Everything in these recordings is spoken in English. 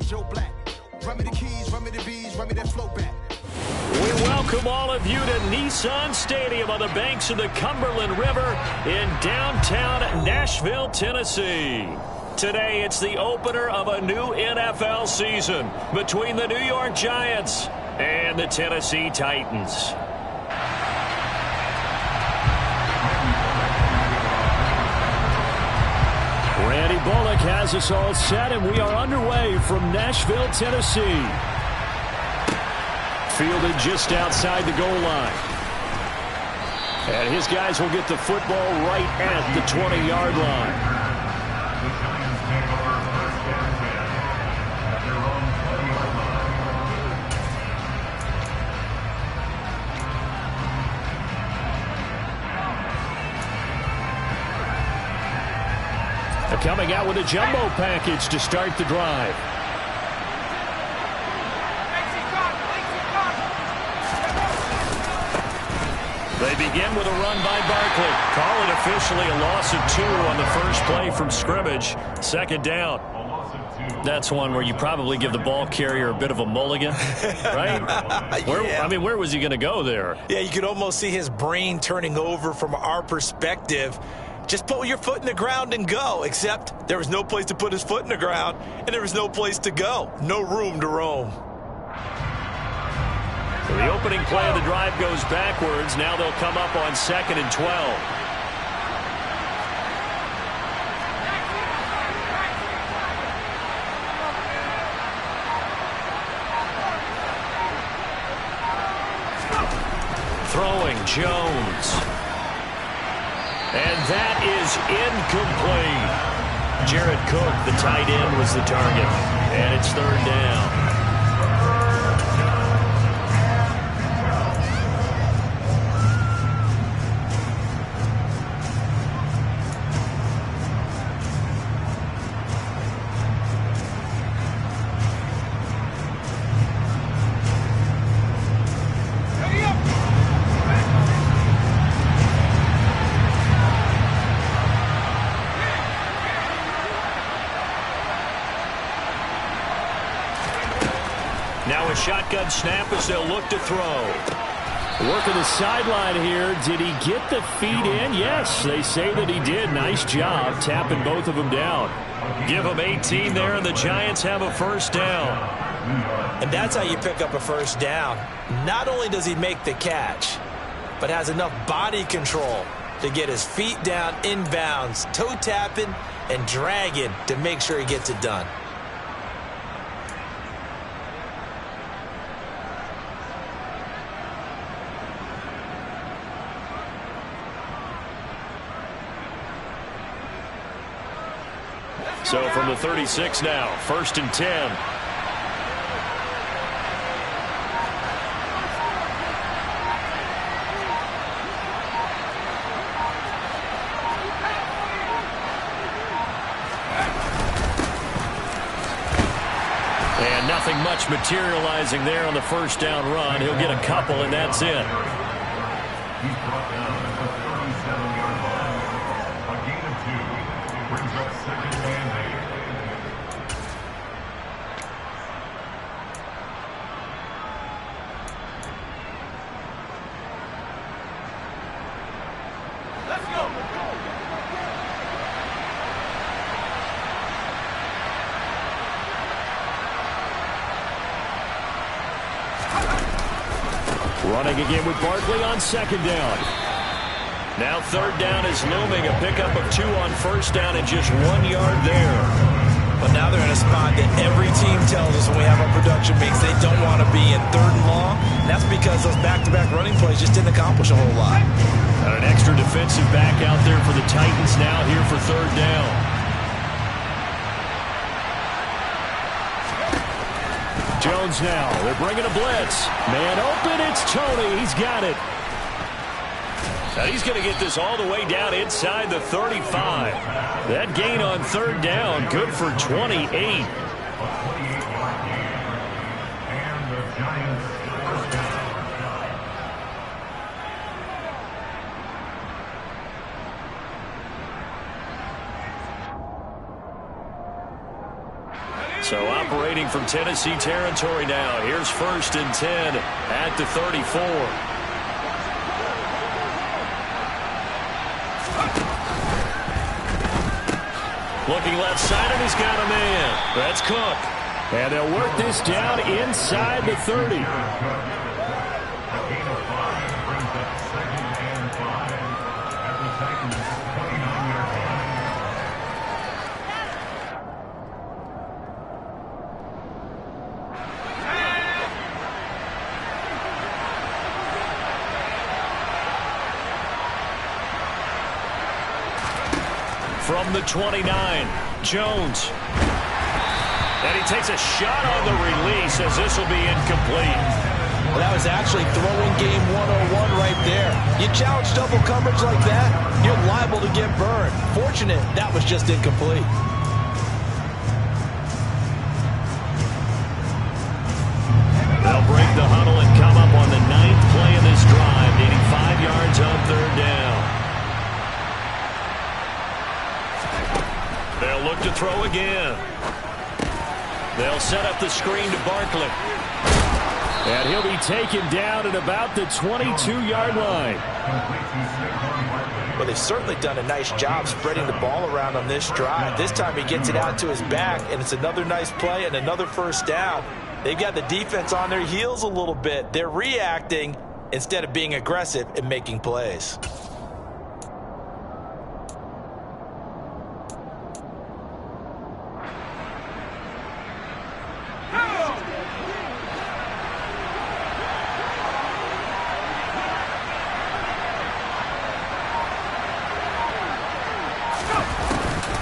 Joe Black. Run me the keys, run me the bees, run me that flow back. We welcome all of you to Nissan Stadium on the banks of the Cumberland River in downtown Nashville, Tennessee. Today, it's the opener of a new NFL season between the New York Giants and the Tennessee Titans. Randy Bullock has us all set, and we are underway from Nashville, Tennessee. Fielded just outside the goal line. And his guys will get the football right at the 20-yard line. Coming out with a jumbo package to start the drive. They begin with a run by Barkley. Call it officially a loss of 2 on the first play from scrimmage. Second down. That's one where you probably give the ball carrier a bit of a mulligan, right? Where was he going to go there? Yeah, you could almost see his brain turning over from our perspective. Just put your foot in the ground and go, except there was no place to put his foot in the ground, and there was no place to go. No room to roam. So the opening play of the drive goes backwards. Now they'll come up on 2nd and 12. Throwing Jones. And that is incomplete. Jared Cook, the tight end, was the target. And it's 3rd down. Now a shotgun snap as they'll look to throw. Working the sideline here. Did he get the feet in? Yes, they say that he did. Nice job tapping both of them down. Give them 18 there, and the Giants have a first down. And that's how you pick up a first down. Not only does he make the catch, but has enough body control to get his feet down inbounds, toe tapping and dragging to make sure he gets it done. So from the 36 now, 1st and 10. And nothing much materializing there on the first down run. He'll get a couple, and that's it. He's brought down at the 37-yard line. A gain of 2 brings up 2nd and 8. Let's go. Running again with Barkley on 2nd down. Now 3rd down is looming. A pickup of 2 on 1st down and just 1 yard there. But now they're in a spot that every team tells us when we have our production meetings they don't want to be in 3rd and long. And that's because those back-to-back running plays just didn't accomplish a whole lot. An extra defensive back out there for the Titans now here for 3rd down. Jones now. They're bringing a blitz. Man open. It's Tony. He's got it. Now he's going to get this all the way down inside the 35. That gain on 3rd down, good for 28. So up operating from Tennessee territory now. Here's 1st and 10 at the 34. Looking left side, and he's got a man. That's Cook. And they'll work this down inside the 30. From the 29, Jones. And he takes a shot on the release as this will be incomplete. Well, that was actually throwing game 101 right there. You challenge double coverage like that, you're liable to get burned. Fortunate that was just incomplete. They'll break the huddle and come up on the 9th play of this drive, needing 5 yards on 3rd down. They'll look to throw again. They'll set up the screen to Barkley. And he'll be taken down at about the 22-yard line. Well, they've certainly done a nice job spreading the ball around on this drive. This time he gets it out to his back, and it's another nice play and another 1st down. They've got the defense on their heels a little bit. They're reacting instead of being aggressive and making plays.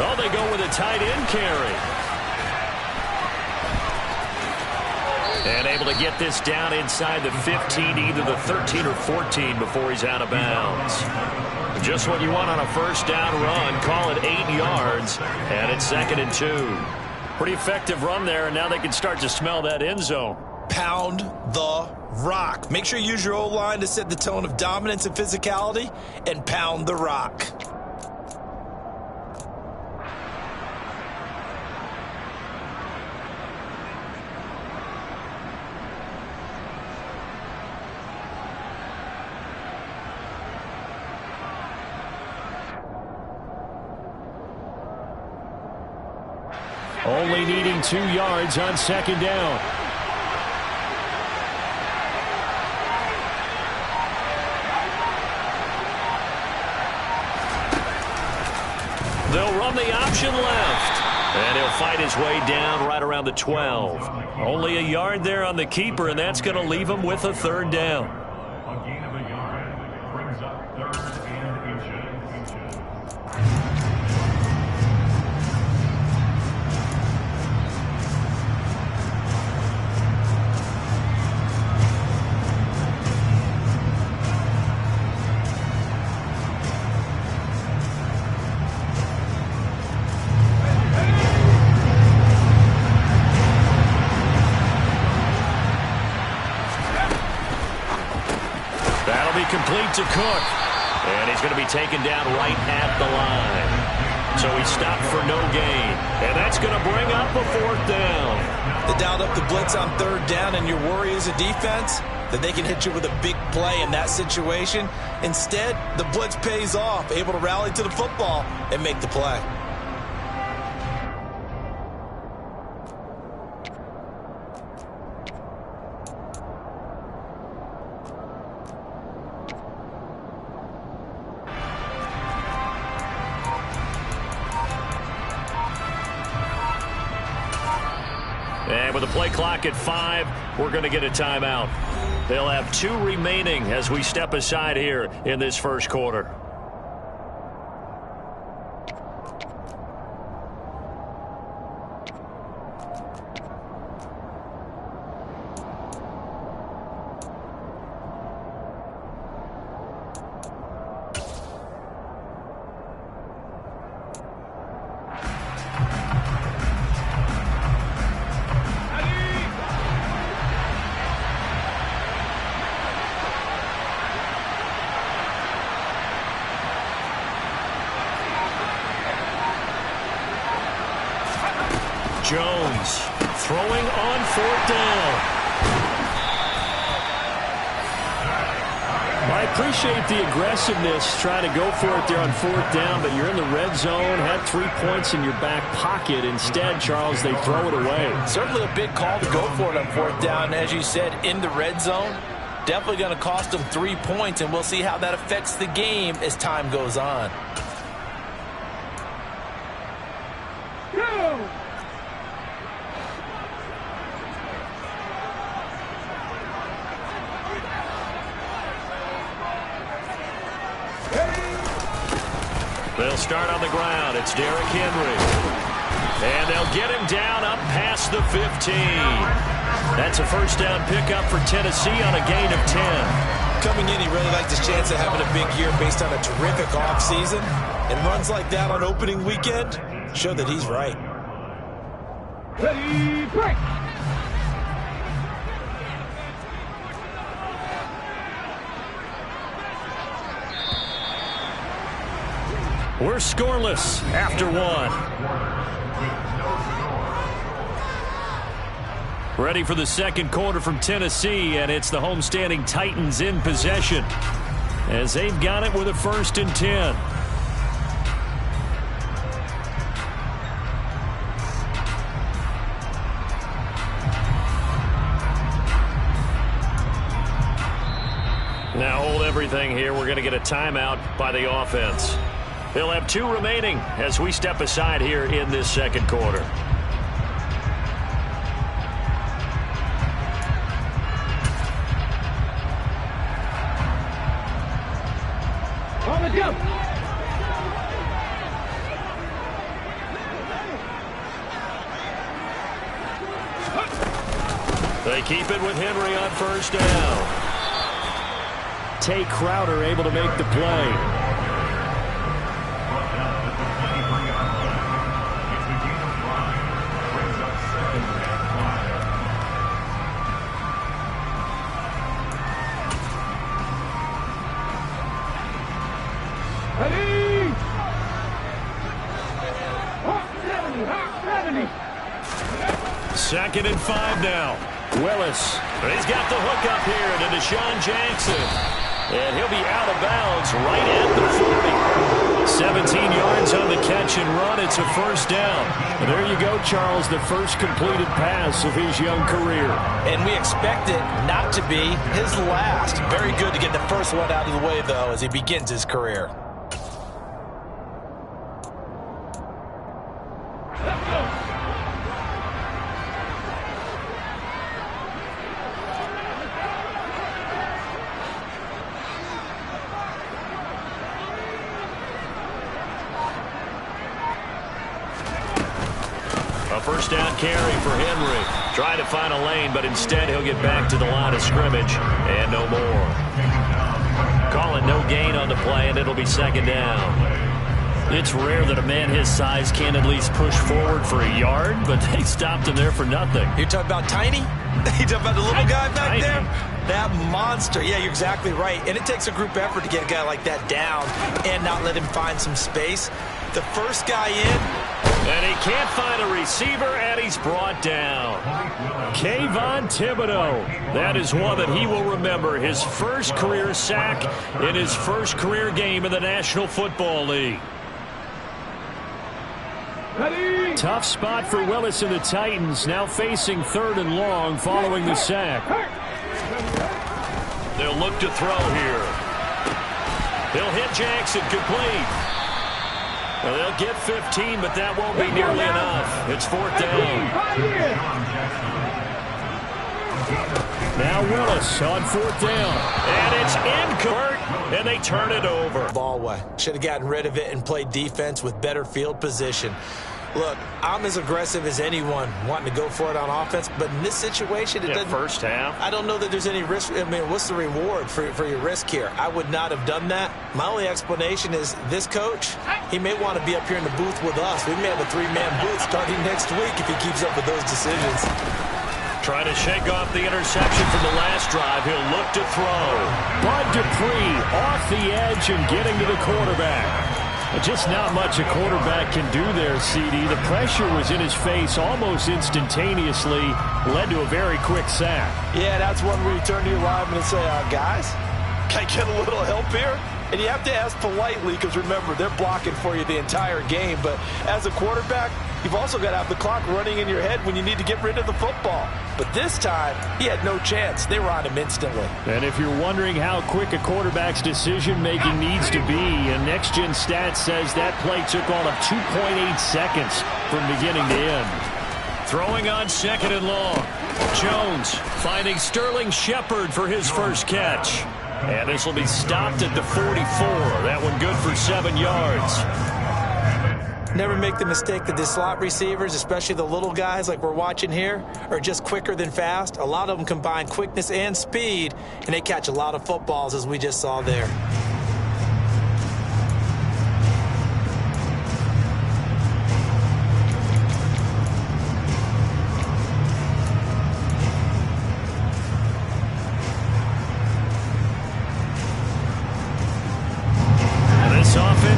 Oh, they go with a tight end carry. And able to get this down inside the 15, either the 13 or 14 before he's out of bounds. Just what you want on a 1st down run. Call it 8 yards, and it's 2nd and 2. Pretty effective run there, and now they can start to smell that end zone. Pound the rock. Make sure you use your O-line to set the tone of dominance and physicality, and pound the rock. Only needing 2 yards on 2nd down. They'll run the option left. And he'll fight his way down right around the 12. Only a yard there on the keeper, and that's going to leave him with a 3rd down. A gain of a yard brings up 3rd and inches. Complete to Cook. And he's going to be taken down right at the line. So he stopped for no gain. And that's going to bring up a 4th down. They dialed up the blitz on 3rd down, and your worry as a defense that they can hit you with a big play in that situation. Instead, the blitz pays off, able to rally to the football and make the play. And with the play clock at 5, we're going to get a timeout. They'll have 2 remaining as we step aside here in this 1st quarter. throwing on 4th down. I appreciate the aggressiveness trying to go for it there on 4th down, but you're in the red zone, had 3 points in your back pocket. Instead, Charles, they throw it away. Certainly a big call to go for it on 4th down. As you said, in the red zone, definitely going to cost them 3 points, and we'll see how that affects the game as time goes on. They'll start on the ground. It's Derrick Henry. And they'll get him down up past the 15. That's a first down pickup for Tennessee on a gain of 10. Coming in, he really liked his chance of having a big year based on a terrific offseason. And runs like that on opening weekend show that he's right. Ready, break! We're scoreless after 1. Ready for the second quarter from Tennessee, and it's the homestanding Titans in possession as they've got it with a 1st and 10. Now hold everything here. We're going to get a timeout by the offense. They'll have 2 remaining as we step aside here in this second quarter. On the jump! They keep it with Henry on 1st down. Tay Crowder able to make the play. Ready! Hot 70! 2nd and 5 now. Willis. He's got the hook up here to Deshaun Jackson. And he'll be out of bounds right at the 40. 17 yards on the catch and run. It's a 1st down. And there you go, Charles, the first completed pass of his young career. And we expect it not to be his last. Very good to get the first one out of the way, though, as he begins his career. A 1st down carry for Henry. Trying to find a lane, but instead he'll get back to the line of scrimmage and no more. Calling no gain on the play, and it'll be 2nd down. It's rare that a man his size can at least push forward for a yard, but they stopped him there for nothing. You're talking about Tiny? You talking about the little guy back Tiny. there? That monster. Yeah, you're exactly right. And it takes a group effort to get a guy like that down and not let him find some space. The first guy in. And he can't find a receiver, and he's brought down. Kayvon Thibodeau. That is one that he will remember. His first career sack in his first career game in the National Football League. Ready! Tough spot for Willis and the Titans, now facing 3rd and long following the sack. They'll look to throw here. He'll hit Jackson, complete. Well, they'll get 15, but that won't be nearly enough. It's 4th down. Now Willis on 4th down. And it's incorrect, and they turn it over. Ball away. Should have gotten rid of it and played defense with better field position. Look, I'm as aggressive as anyone wanting to go for it on offense, but in this situation, it doesn't. First half. I don't know that there's any risk. I mean, what's the reward for your risk here? I would not have done that. My only explanation is this coach, he may want to be up here in the booth with us. We may have a 3-man booth starting next week if he keeps up with those decisions. Trying to shake off the interception from the last drive. He'll look to throw. Bud Dupree off the edge and getting to the quarterback. Just not much a quarterback can do there, CD. The pressure was in his face almost instantaneously, led to a very quick sack. Yeah, that's one where you turn to your lineman and say, guys, can I get a little help here? And you have to ask politely because, remember, they're blocking for you the entire game. But as a quarterback, you've also got to have the clock running in your head when you need to get rid of the football. But this time, he had no chance. They were on him instantly. And if you're wondering how quick a quarterback's decision-making needs to be, and Next Gen Stats says that play took all of 2.8 seconds from beginning to end. Throwing on 2nd and long. Jones finding Sterling Shepard for his first catch. And this will be stopped at the 44. That one good for 7 yards. Never make the mistake that the slot receivers, especially the little guys like we're watching here, are just quicker than fast. A lot of them combine quickness and speed, and they catch a lot of footballs, as we just saw there.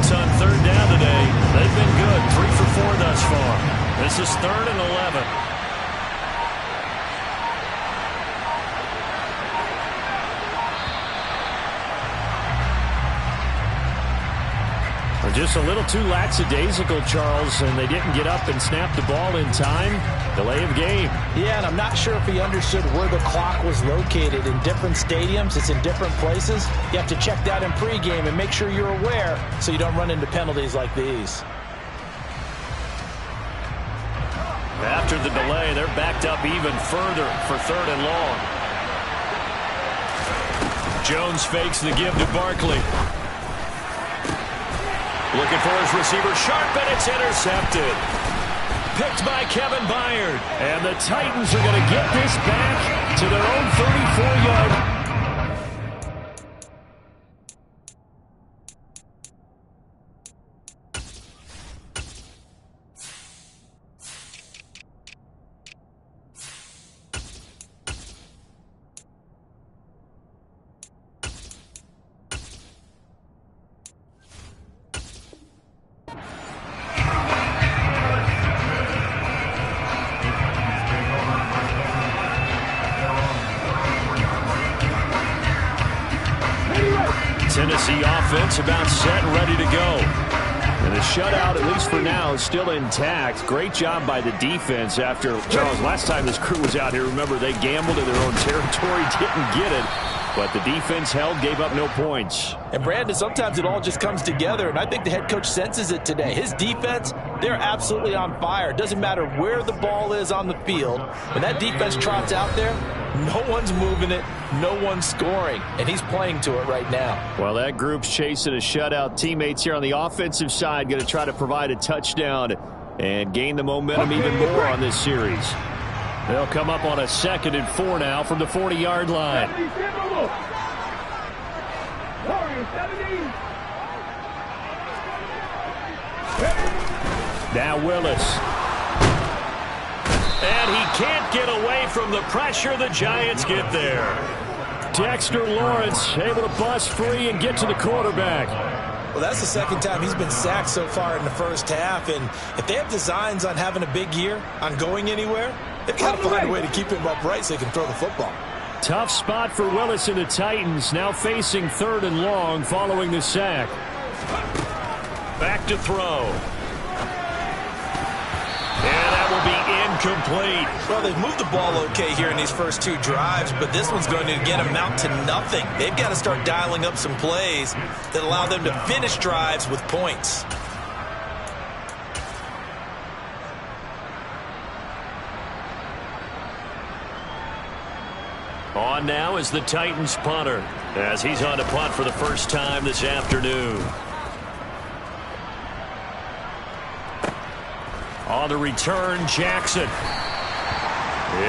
On 3rd down today, they've been good. 3 for 4 thus far. This is 3rd and 11. They're just a little too lackadaisical, Charles, and they didn't get up and snap the ball in time. Delay of game. Yeah, and I'm not sure if he understood where the clock was located. In different stadiums, it's in different places. You have to check that in pregame and make sure you're aware so you don't run into penalties like these. After the delay, they're backed up even further for 3rd and long. Jones fakes the give to Barkley. Looking for his receiver, sharp, and it's intercepted. Picked by Kevin Byard. And the Titans are going to get this back to their own 34-yard. Tennessee offense about set and ready to go. And the shutout, at least for now, is still intact. Great job by the defense after, Charles, last time this crew was out here, remember, they gambled in their own territory, didn't get it. But the defense held, gave up no points. And, Brandon, sometimes it all just comes together, and I think the head coach senses it today. His defense, they're absolutely on fire. It doesn't matter where the ball is on the field. When that defense trots out there, no one's moving it, no one's scoring, and he's playing to it right now. Well, that group's chasing a shutout. Teammates here on the offensive side going to try to provide a touchdown and gain the momentum even more on this series. They'll come up on a 2nd and 4 now from the 40-yard line. Now Willis. And he can't get away from the pressure. The Giants get there. Dexter Lawrence able to bust free and get to the quarterback. Well, that's the 2nd time he's been sacked so far in the first half. And if they have designs on having a big year, on going anywhere, they've got to find a way to keep him upright so he can throw the football. Tough spot for Willis and the Titans, now facing 3rd and long following the sack. Back to throw. And that will be incomplete. Well, they've moved the ball okay here in these first 2 drives, but this one's going to, again, amount to nothing. They've got to start dialing up some plays that allow them to finish drives with points. On now is the Titans punter, as he's on to punt for the first time this afternoon. On the return, Jackson.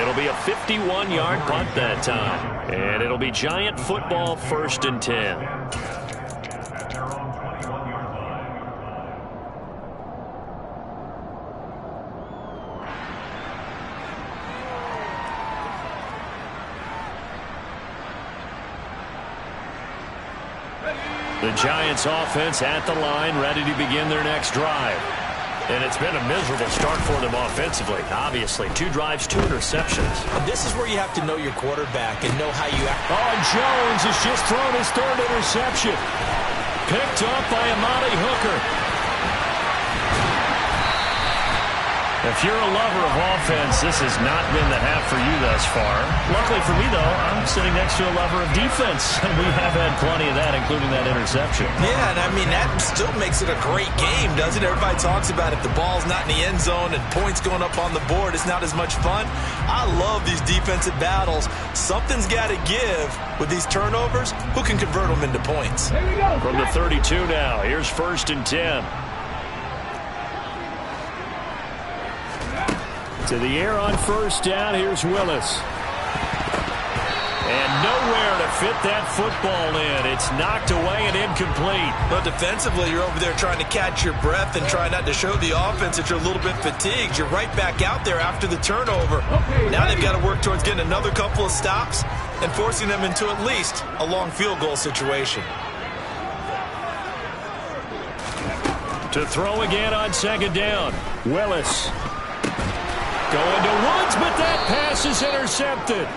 It'll be a 51-yard punt that time. And it'll be Giant football, 1st and 10. The Giants offense at the line, ready to begin their next drive. And it's been a miserable start for them offensively, obviously. 2 drives, 2 interceptions. And this is where you have to know your quarterback and know how you act. Oh, and Jones has just thrown his 3rd interception. Picked up by Amani Hooker. If you're a lover of offense, this has not been the half for you thus far. Luckily for me, though, I'm sitting next to a lover of defense, and we have had plenty of that, including that interception. Yeah, and I mean, that still makes it a great game, doesn't it? Everybody talks about if the ball's not in the end zone and points going up on the board, it's not as much fun. I love these defensive battles. Something's got to give with these turnovers. Who can convert them into points? Here we go. From the 32 now, here's 1st and 10. To the air on 1st down, here's Willis. And nowhere to fit that football in. It's knocked away and incomplete. But defensively, you're over there trying to catch your breath and try not to show the offense that you're a little bit fatigued. You're right back out there after the turnover. Now they've got to work towards getting another couple of stops and forcing them into at least a long field goal situation. To throw again on 2nd down, Willis. Going to Woods, but that pass is intercepted.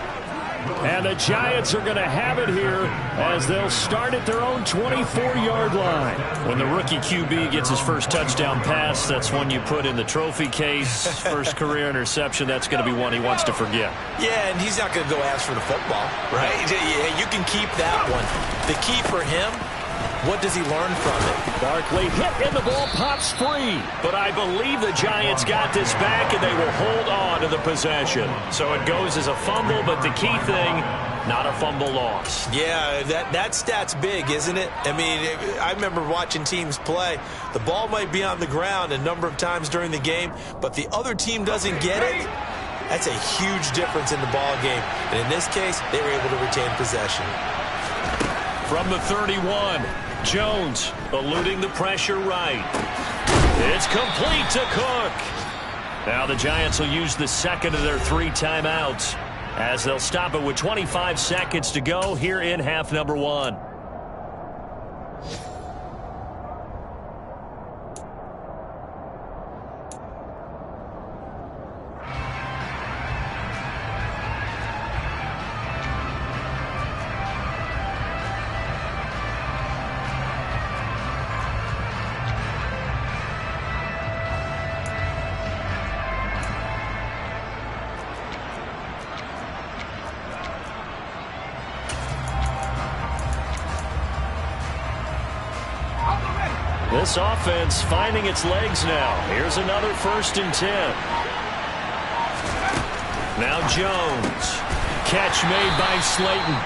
And the Giants are going to have it here as they'll start at their own 24-yard line. When the rookie QB gets his first touchdown pass, that's one you put in the trophy case. First career interception, that's going to be one he wants to forget. Yeah, and he's not going to go ask for the football, right? Yeah, you can keep that one. The key for him, what does he learn from it? Barkley hit and the ball pops free. But I believe the Giants got this back and they will hold on to the possession. So it goes as a fumble, but the key thing, not a fumble loss. Yeah, that stat's big, isn't it? I mean, I remember watching teams play. The ball might be on the ground a number of times during the game, but the other team doesn't get it. That's a huge difference in the ball game. And in this case, they were able to retain possession. From the 31, Jones eluding the pressure right. It's complete to Cook. Now the Giants will use the 2nd of their 3 timeouts as they'll stop it with 25 seconds to go here in half number 1. This offense finding its legs now. Here's another 1st and 10. Now Jones. Catch made by Slayton.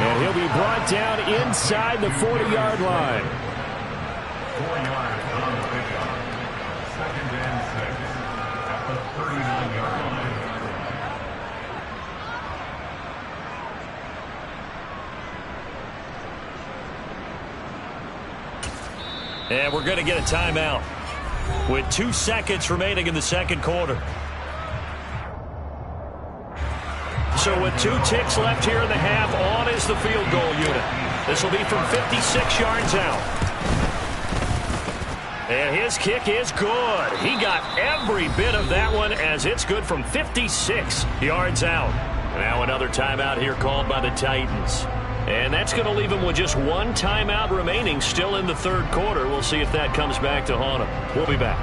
And he'll be brought down inside the 40-yard line. 4 yards on the pickup. 2nd and 6 at the 39-yard line. And we're going to get a timeout with 2 seconds remaining in the 2nd quarter. So with 2 ticks left here in the half, on is the field goal unit. This will be from 56 yards out. And his kick is good. He got every bit of that one as it's good from 56 yards out. Now another timeout here called by the Titans. And that's going to leave him with just 1 timeout remaining still in the 3rd quarter. We'll see if that comes back to haunt him. We'll be back.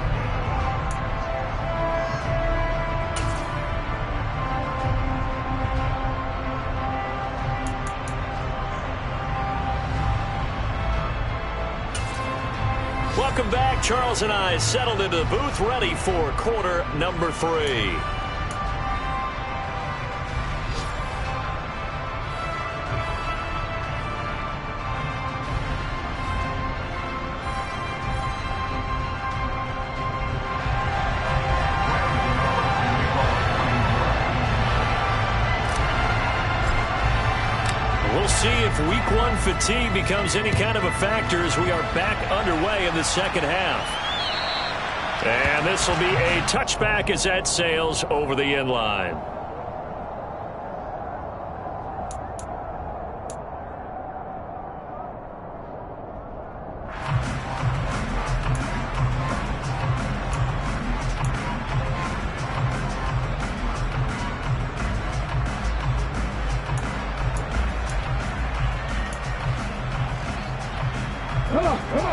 Welcome back. Charles and I settled into the booth ready for quarter number 3. See if week 1 fatigue becomes any kind of a factor as we are back underway in the 2nd half. And this will be a touchback as that sails over the end line.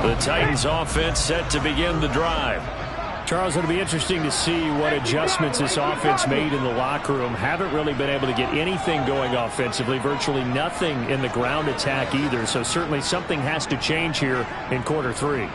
The Titans offense set to begin the drive. Charles, it'll be interesting to see what adjustments this offense made in the locker room. Haven't really been able to get anything going offensively, virtually nothing in the ground attack either. So certainly something has to change here in quarter 3.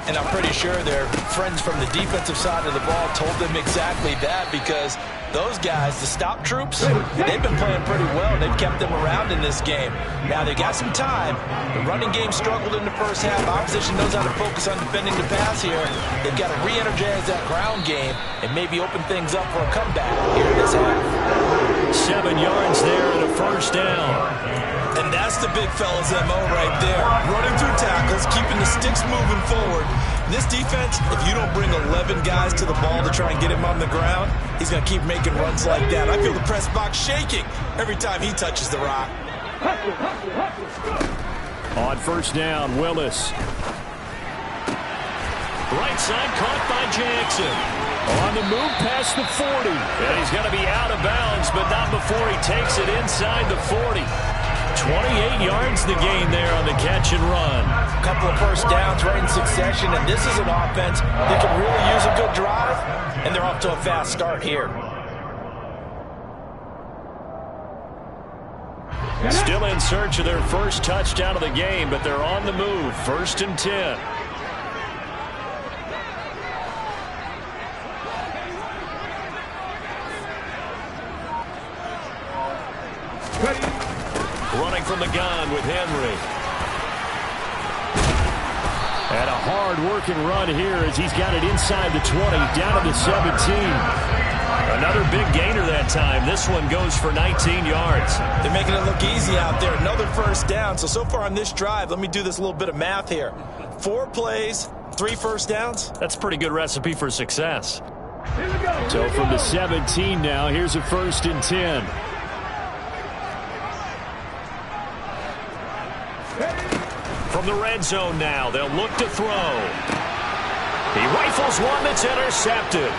And I'm pretty sure their friends from the defensive side of the ball told them exactly that, because those guys, the stop troops, they've been playing pretty well. They've kept them around in this game. Now they got some time. The running game struggled in the first half. Opposition knows how to focus on defending the pass here. They've got to re-energize that ground game and maybe open things up for a comeback here in this half. 7 yards there and a first down. And that's the big fella's MO right there. Running through tackles, keeping the sticks moving forward. In this defense, if you don't bring 11 guys to the ball to try and get him on the ground, he's going to keep making runs like that. I feel the press box shaking every time he touches the rock. On first down, Willis. Right side caught by Jackson. On the move past the 40. And he's going to be out of bounds, but not before he takes it inside the 40. 28 yards the gain there on the catch and run. A couple of first downs right in succession, and this is an offense that can really use a good drive, and they're off to a fast start here. Still in search of their first touchdown of the game, but they're on the move. 1st and 10. Running from the gun with Henry. And a hard-working run here as he's got it inside the 20, down to the 17. Another big gainer that time. This one goes for 19 yards. They're making it look easy out there. Another first down. So far on this drive, let me do this little bit of math here. 4 plays, 3 first downs. That's a pretty good recipe for success. So from the 17 now, here's a 1st and 10. From the red zone now, they'll look to throw. He rifles one that's intercepted.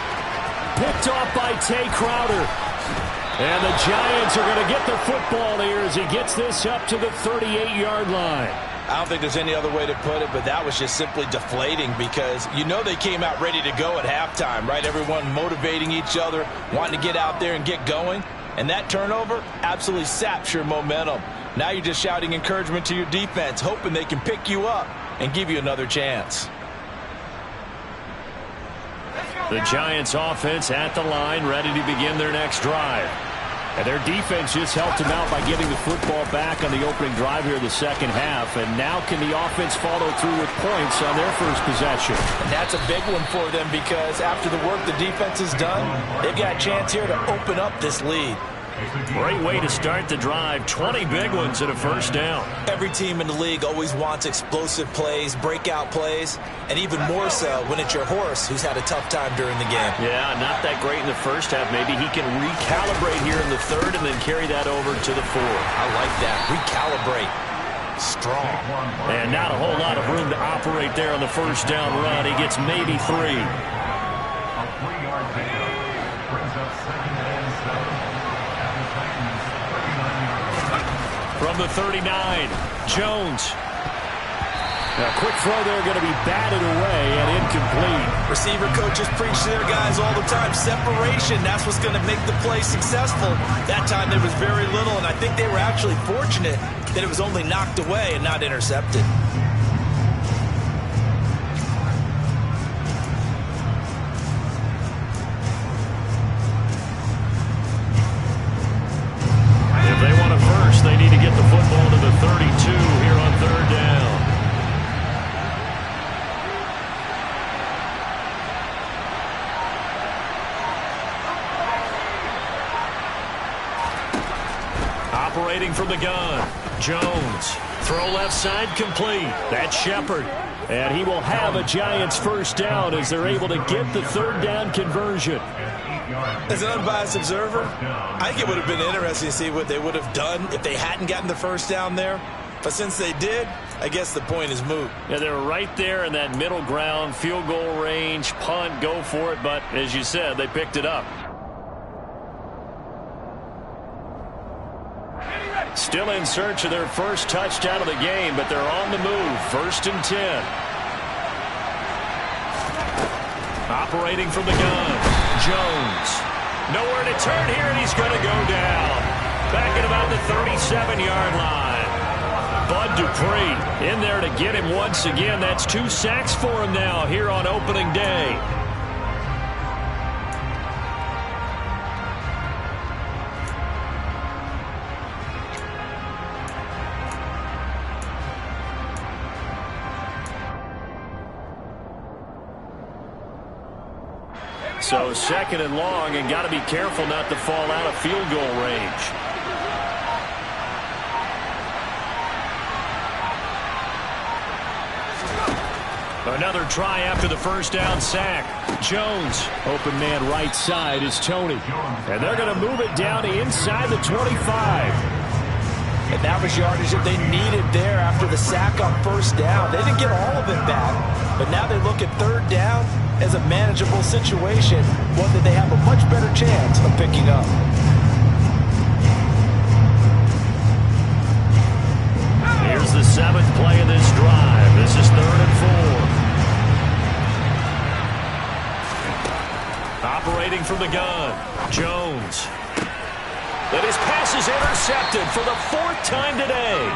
Picked off by Tay Crowder. And the Giants are going to get the football here as he gets this up to the 38-yard line. I don't think there's any other way to put it, but that was just simply deflating, because you know they came out ready to go at halftime, right? Everyone motivating each other, wanting to get out there and get going. And that turnover absolutely saps your momentum. Now you're just shouting encouragement to your defense, hoping they can pick you up and give you another chance. The Giants offense at the line, ready to begin their next drive. And their defense just helped them out by getting the football back on the opening drive here in the second half. And now can the offense follow through with points on their first possession? And that's a big one for them, because after the work the defense has done, they've got a chance here to open up this lead. Great way to start the drive. 20 big ones and a first down. Every team in the league always wants explosive plays, breakout plays, and even more so when it's your horse who's had a tough time during the game. Yeah, not that great in the first half. Maybe he can recalibrate here in the third and then carry that over to the fourth. I like that. Recalibrate. Strong. And not a whole lot of room to operate there on the first down run. He gets maybe 3. A 3-yard pickup brings up 2nd and 7. From the 39, Jones. A quick throw there, going to be batted away and incomplete. Receiver coaches preach to their guys all the time. Separation, that's what's going to make the play successful. That time there was very little, and I think they were actually fortunate that it was only knocked away and not intercepted. If they want a first, they need to get the football to the 32 here on 3rd down. Operating from the gun, Jones. Throw left side complete. That's Shepard. And he will have a Giants first down as they're able to get the 3rd down conversion. As an unbiased observer, I think it would have been interesting to see what they would have done if they hadn't gotten the first down there. But since they did, I guess the point is moot. Yeah, they were right there in that middle ground, field goal range, punt, go for it. But as you said, they picked it up. Still in search of their first touchdown of the game, but they're on the move. 1st and 10. Operating from the gun, Jones. Nowhere to turn here, and he's going to go down. Back at about the 37-yard line. Bud Dupree in there to get him once again. That's 2 sacks for him now here on opening day. So 2nd and long, and got to be careful not to fall out of field goal range. Another try after the first down sack. Jones, open man right side is Tony. And they're going to move it down to inside the 25. And that was yardage that they needed there after the sack on first down. They didn't get all of it back, but now they look at 3rd down as a manageable situation, one that they have a much better chance of picking up. Here's the 7th play of this drive. This is 3rd and 4. Operating from the gun, Jones. And his pass is intercepted for the 4th time today.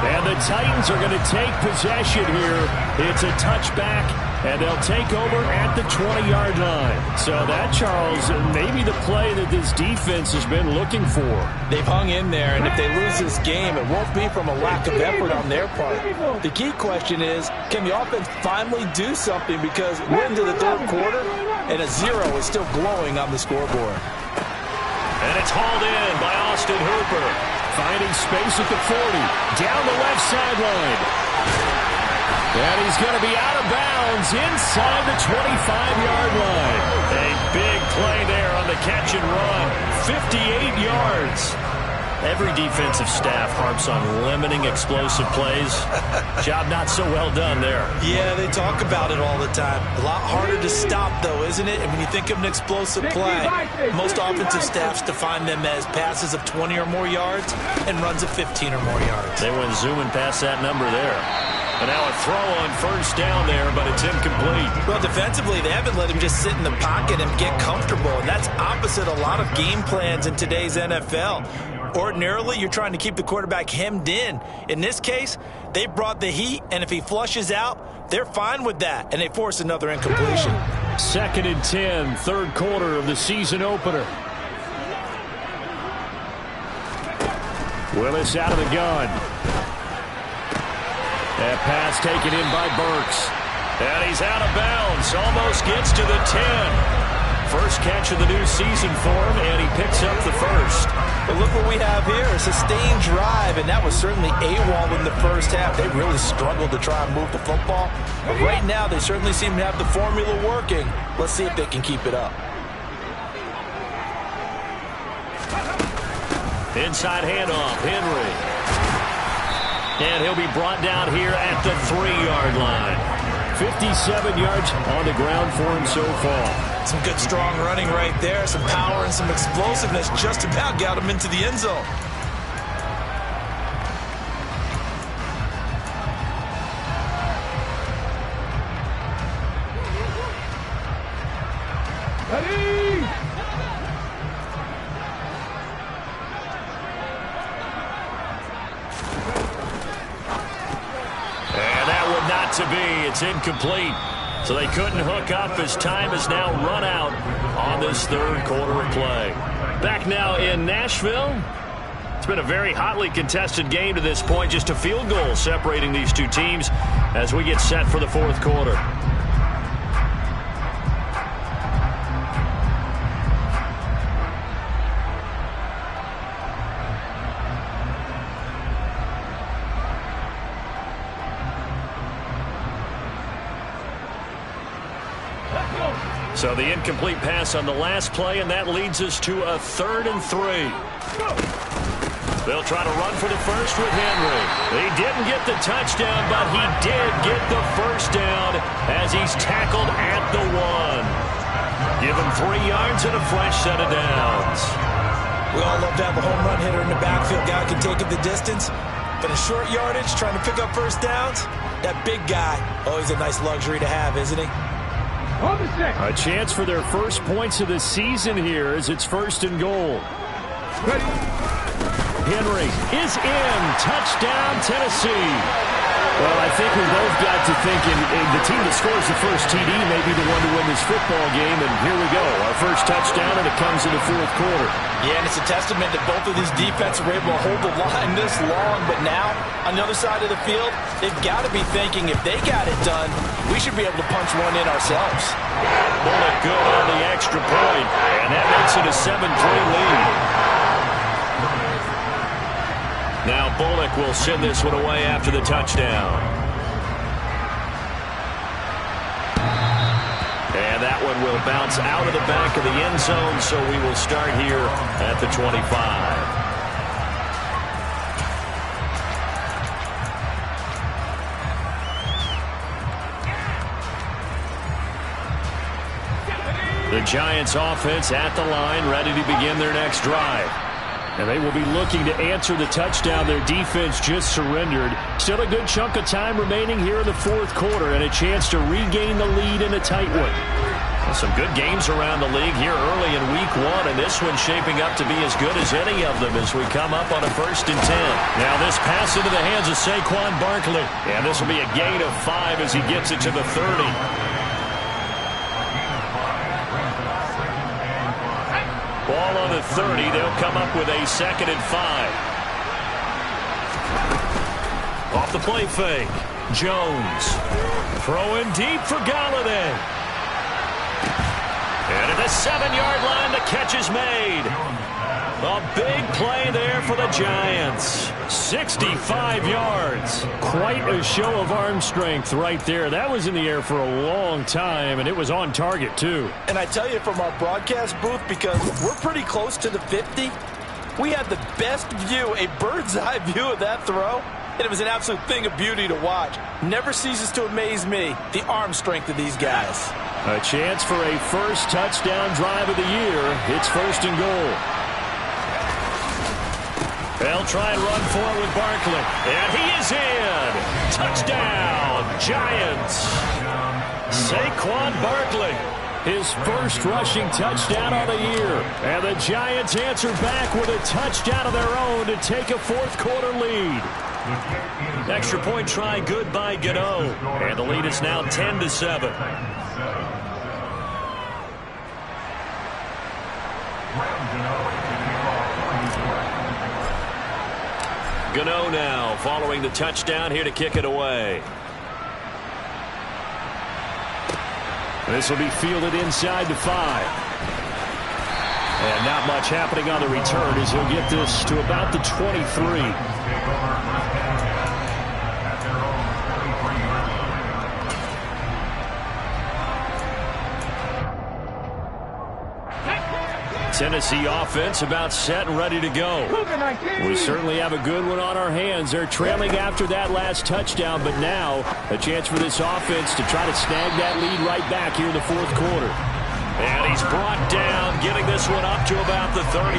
And the Titans are going to take possession here. It's a touchback, and they'll take over at the 20-yard line. So that, Charles, maybe the play that this defense has been looking for. They've hung in there, and if they lose this game, it won't be from a lack of effort on their part. The key question is, can the offense finally do something? Because we're into the 3rd quarter, and a 0 is still glowing on the scoreboard. And it's hauled in by Austin Hooper. Finding space at the 40. Down the left sideline. And he's going to be out of bounds inside the 25-yard line. A big play there on the catch and run. 58 yards. Every defensive staff harps on limiting explosive plays. Job not so well done there. Yeah, they talk about it all the time. A lot harder to stop, though, isn't it? And when you think of an explosive play, most offensive staffs define them as passes of 20 or more yards and runs of 15 or more yards. They went zooming past that number there. And now a throw on first down there, but it's incomplete. Well, defensively, they haven't let him just sit in the pocket and get comfortable. And that's opposite a lot of game plans in today's NFL. Ordinarily, you're trying to keep the quarterback hemmed in. In this case, they brought the heat, and if he flushes out, they're fine with that, and they force another incompletion. 2nd and 10, 3rd quarter of the season opener. Willis out of the gun. That pass taken in by Burks. And he's out of bounds. Almost gets to the 10. First catch of the new season for him, and he picks up the first. But look what we have here, a sustained drive, and that was certainly AWOL in the first half. They really struggled to try and move the football. But right now, they certainly seem to have the formula working. Let's see if they can keep it up. Inside handoff, Henry. And he'll be brought down here at the 3-yard line. 57 yards on the ground for him so far. Some good, strong running right there. Some power and some explosiveness just about got him into the end zone. Ready! And that would not to be. It's incomplete. So they couldn't hook up as time has now run out on this 3rd quarter of play. Back now in Nashville. It's been a very hotly contested game to this point. Just a field goal separating these two teams as we get set for the 4th quarter. So the incomplete pass on the last play, and that leads us to a 3rd and 3. They'll try to run for the first with Henry. He didn't get the touchdown, but he did get the first down as he's tackled at the 1. Give him 3 yards and a fresh set of downs. We all love to have a home run hitter in the backfield. Guy can take it the distance. But a short yardage, trying to pick up first downs, that big guy, always a nice luxury to have, isn't he? On the set. A chance for their first points of the season here as it's 1st and goal. Ready. Henry is in. Touchdown, Tennessee. Well, I think we both got to thinking the team that scores the first TD may be the one to win this football game, and here we go. Our first touchdown, and it comes in the 4th quarter. Yeah, and it's a testament that both of these defenses were able to hold the line this long, but now, on the other side of the field, they've got to be thinking if they got it done, we should be able to punch one in ourselves. Bullock good on the extra point, and that makes it a 7-3 lead. Now Bullock will send this one away after the touchdown. And that one will bounce out of the back of the end zone, so we will start here at the 25. The Giants offense at the line, ready to begin their next drive. And they will be looking to answer the touchdown their defense just surrendered. Still a good chunk of time remaining here in the 4th quarter and a chance to regain the lead in a tight one. Well, some good games around the league here early in week 1, and this one's shaping up to be as good as any of them as we come up on a 1st and 10. Now this pass into the hands of Saquon Barkley. And this will be a gain of 5 as he gets it to the 30. Ball on the 30. They'll come up with a 2nd and 5. Off the play fake. Jones. Throwing deep for Galladay. And at the 7-yard line, the catch is made. A big play there for the Giants. 65 yards. Quite a show of arm strength right there. That was in the air for a long time, and it was on target, too. And I tell you from our broadcast booth, because we're pretty close to the 50, we had the best view, a bird's-eye view of that throw, and it was an absolute thing of beauty to watch. Never ceases to amaze me, the arm strength of these guys. A chance for a first touchdown drive of the year. It's 1st and goal. They'll try and run for it with Barkley. And he is in. Touchdown, Giants. Saquon Barkley, his first rushing touchdown of the year. And the Giants answer back with a touchdown of their own to take a 4th quarter lead. Extra point try good by Gano. And the lead is now 10-7. Gano now following the touchdown here to kick it away. This will be fielded inside the 5. And not much happening on the return as he'll get this to about the 23. Tennessee offense about set and ready to go. We certainly have a good one on our hands. They're trailing after that last touchdown, but now a chance for this offense to try to snag that lead right back here in the 4th quarter. And he's brought down, getting this one up to about the 35.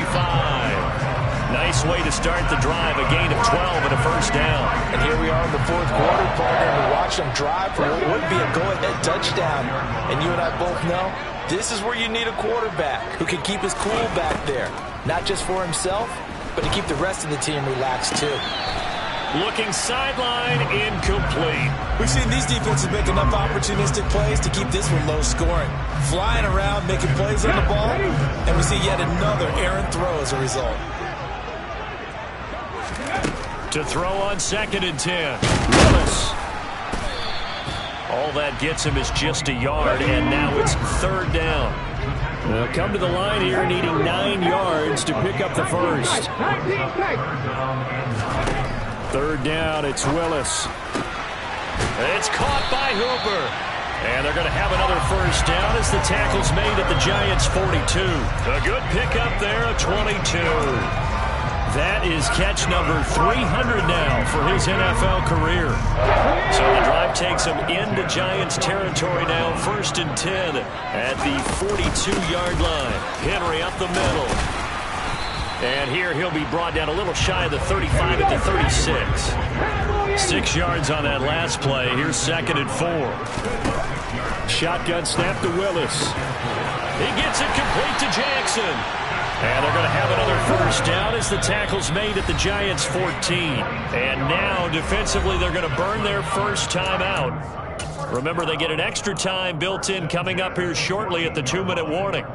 Nice way to start the drive, a gain of 12 and a first down. And here we are in the 4th quarter, partner, and we watch them drive for what would be a go-ahead touchdown. And you and I both know this is where you need a quarterback who can keep his cool back there. Not just for himself, but to keep the rest of the team relaxed too. Looking sideline, incomplete. We've seen these defenses make enough opportunistic plays to keep this one low scoring. Flying around, making plays on the ball, and we see yet another errant throw as a result. To throw on 2nd and 10. Willis. All that gets him is just a yard, and now it's 3rd down. They'll come to the line here needing 9 yards to pick up the first. 3rd down, it's Willis. It's caught by Hooper. And they're going to have another first down as the tackle's made at the Giants' 42. A good pickup there, a 22. That is catch number 300 now for his NFL career. So the drive takes him into Giants territory now, 1st and 10 at the 42-yard line. Henry up the middle. And here he'll be brought down a little shy of the 35 at the 36. 6 yards on that last play. Here's 2nd and 4. Shotgun snap to Willis. He gets it complete to Jackson. And they're going to have another first down as the tackle's made at the Giants' 14. And now, defensively, they're going to burn their first time out. Remember, they get an extra time built in coming up here shortly at the 2-minute warning.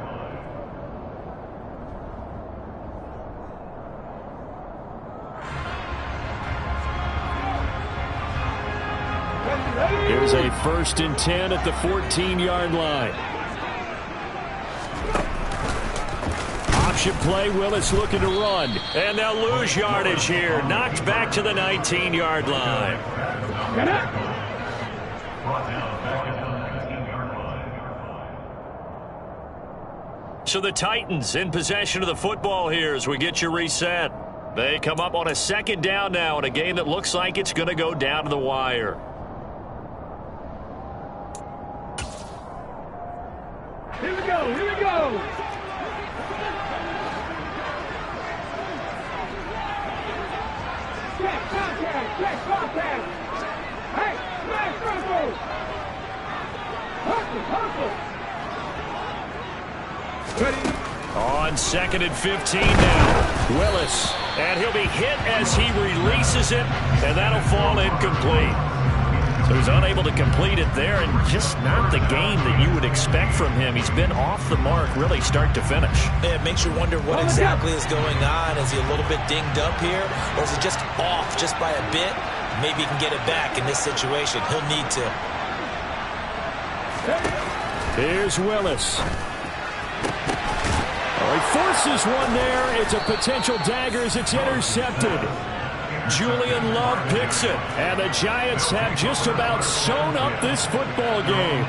Here's a 1st and 10 at the 14-yard line. Option play, Willis looking to run. And they'll lose yardage here. Knocked back to the 19-yard line. So the Titans in possession of the football here as we get you reset. They come up on a 2nd down now in a game that looks like it's going to go down to the wire. Here we go, here we go. Check contact. Hey, smash circle. Hustle. Ready? On 2nd and 15 now. Willis. And he'll be hit as he releases it, and that'll fall incomplete. So he's unable to complete it there, and just not the game that you would expect from him. He's been off the mark really start to finish. Yeah, it makes you wonder what exactly is going on. Is he a little bit dinged up here, or is it just off just by a bit? Maybe he can get it back in this situation. He'll need to. Here's Willis. Oh, he forces one there. It's a potential dagger as it's intercepted. Julian Love picks it, and the Giants have just about sewn up this football game.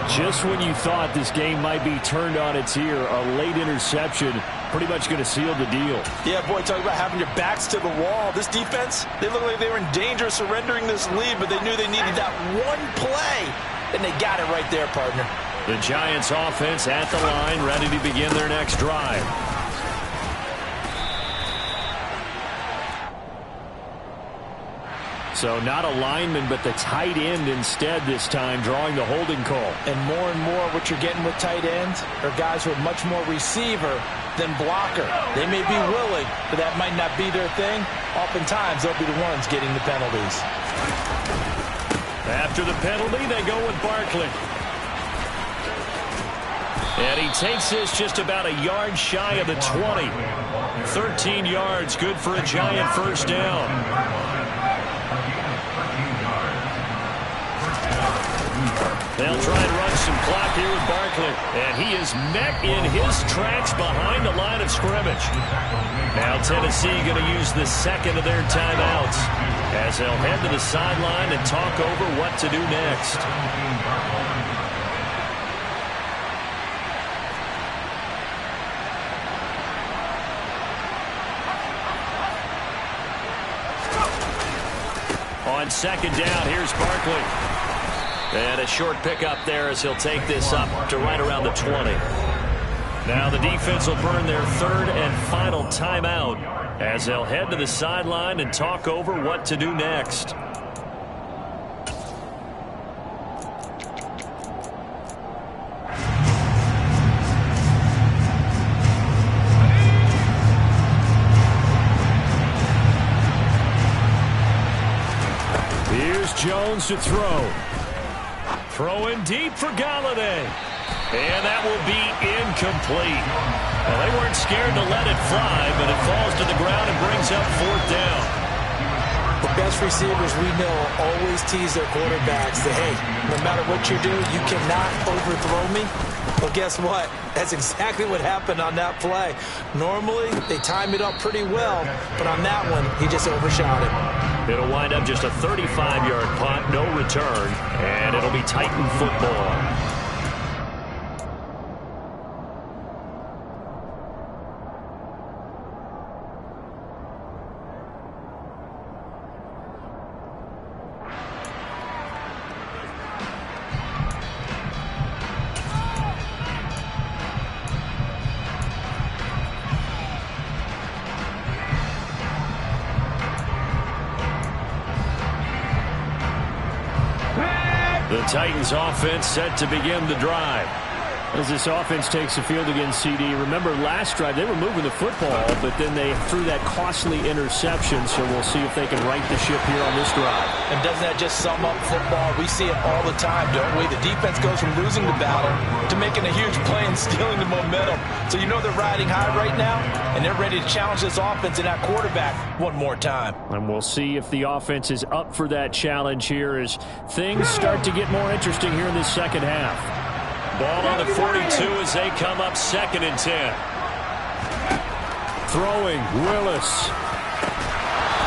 Just when you thought this game might be turned on its ear, a late interception pretty much going to seal the deal. Yeah, boy, talk about having your backs to the wall. This defense, they look like they were in danger of surrendering this lead, but they knew they needed that one play, and they got it right there, partner. The Giants offense at the line, ready to begin their next drive. So not a lineman, but the tight end instead this time, drawing the holding call. And more, what you're getting with tight ends are guys who are much more receiver than blocker. They may be willing, but that might not be their thing. Oftentimes, they'll be the ones getting the penalties. After the penalty, they go with Barkley. And he takes this just about a yard shy of the 20. 13 yards, good for a Giant first down. They'll try and run some clock here with Barkley. And he is met in his tracks behind the line of scrimmage. Now Tennessee going to use the 2nd of their timeouts as they'll head to the sideline and talk over what to do next. On 2nd down, here's Barkley. And a short pickup there as he'll take this up to right around the 20. Now the defense will burn their 3rd and final timeout as they'll head to the sideline and talk over what to do next. Here's Jones to throw. Throwing deep for Galladay. And that will be incomplete. Well, they weren't scared to let it fly, but it falls to the ground and brings up 4th down. The best receivers we know always tease their quarterbacks that, hey, no matter what you do, you cannot overthrow me. Well, guess what? That's exactly what happened on that play. Normally, they time it up pretty well, but on that one, he just overshot it. It'll wind up just a 35-yard punt, no return, and it'll be Titan football. The Titans offense set to begin the drive. As this offense takes the field against CD, remember last drive they were moving the football, but then they threw that costly interception, so we'll see if they can right the ship here on this drive. And doesn't that just sum up football? We see it all the time, don't we? The defense goes from losing the battle to making a huge play and stealing the momentum. So you know they're riding high right now, and they're ready to challenge this offense and that quarterback one more time. And we'll see if the offense is up for that challenge here as things start to get more interesting here in this second half. Ball on the 42 as they come up 2nd and 10. Throwing, Willis.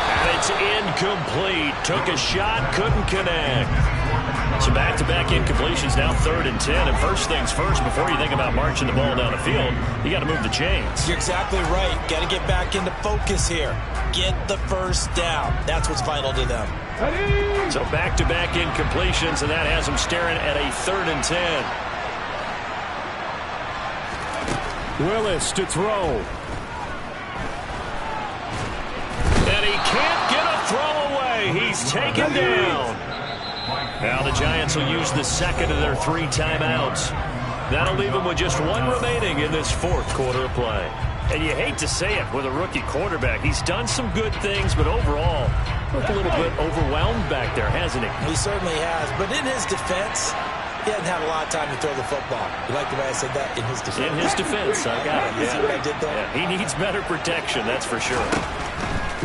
And it's incomplete. Took a shot, couldn't connect. So back-to-back incompletions, now 3rd and 10. And first things first, before you think about marching the ball down the field, you got to move the chains. You're exactly right. Got to get back into focus here. Get the first down. That's what's vital to them. So back-to-back incompletions, and that has them staring at a 3rd and 10. Willis to throw. And he can't get a throw away. He's taken down. Now the Giants will use the second of their 3 timeouts. That'll leave them with just 1 remaining in this 4th quarter of play. And you hate to say it with a rookie quarterback. He's done some good things, but overall, looked a little bit overwhelmed back there, hasn't he? He certainly has. But in his defense, he hasn't had a lot of time to throw the football. You like the way I said that? In his defense. In his defense, I got it. You see what I did there? Yeah, he needs better protection, that's for sure.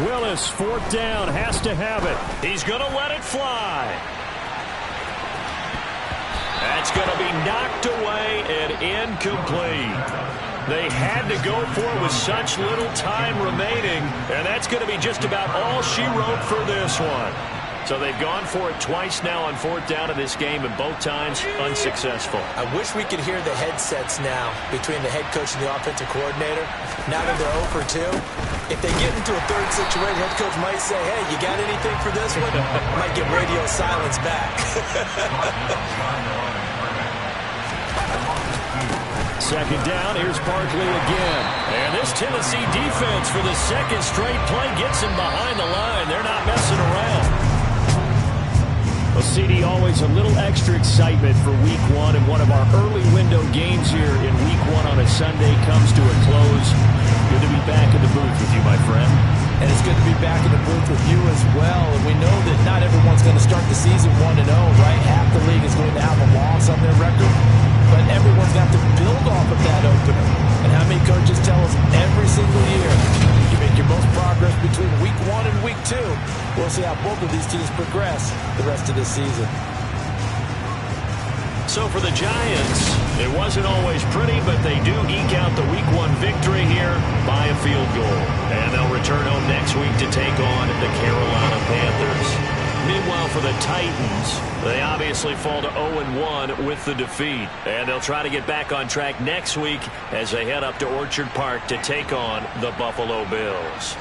Willis, 4th down, has to have it. He's going to let it fly. That's going to be knocked away and incomplete. They had to go for it with such little time remaining, and that's going to be just about all she wrote for this one. So they've gone for it twice now on 4th down in this game, and both times unsuccessful. I wish we could hear the headsets now between the head coach and the offensive coordinator. Now that they're 0 for 2, if they get into a 3rd situation, head coach might say, hey, you got anything for this one? Might get radio silence back. 2nd down, here's Barkley again. And this Tennessee defense for the 2nd straight play gets him behind the line. They're not messing around. Well, CD, always a little extra excitement for Week 1, and one of our early window games here in Week 1 on a Sunday comes to a close. Good to be back in the booth with you, my friend. And it's good to be back in the booth with you as well. And we know that not everyone's going to start the season 1-0, right? Half the league is going to have a loss on their record, but everyone's got to build off of that opener. And how many coaches tell us every single year, you make your most progress between Week 1 and Week 2. We'll see how both of these teams progress the rest of this season. So for the Giants, it wasn't always pretty, but they do eke out the Week 1 victory here by a field goal. And they'll return home next week to take on the Carolina Panthers. Meanwhile, for the Titans, they obviously fall to 0-1 with the defeat. And they'll try to get back on track next week as they head up to Orchard Park to take on the Buffalo Bills.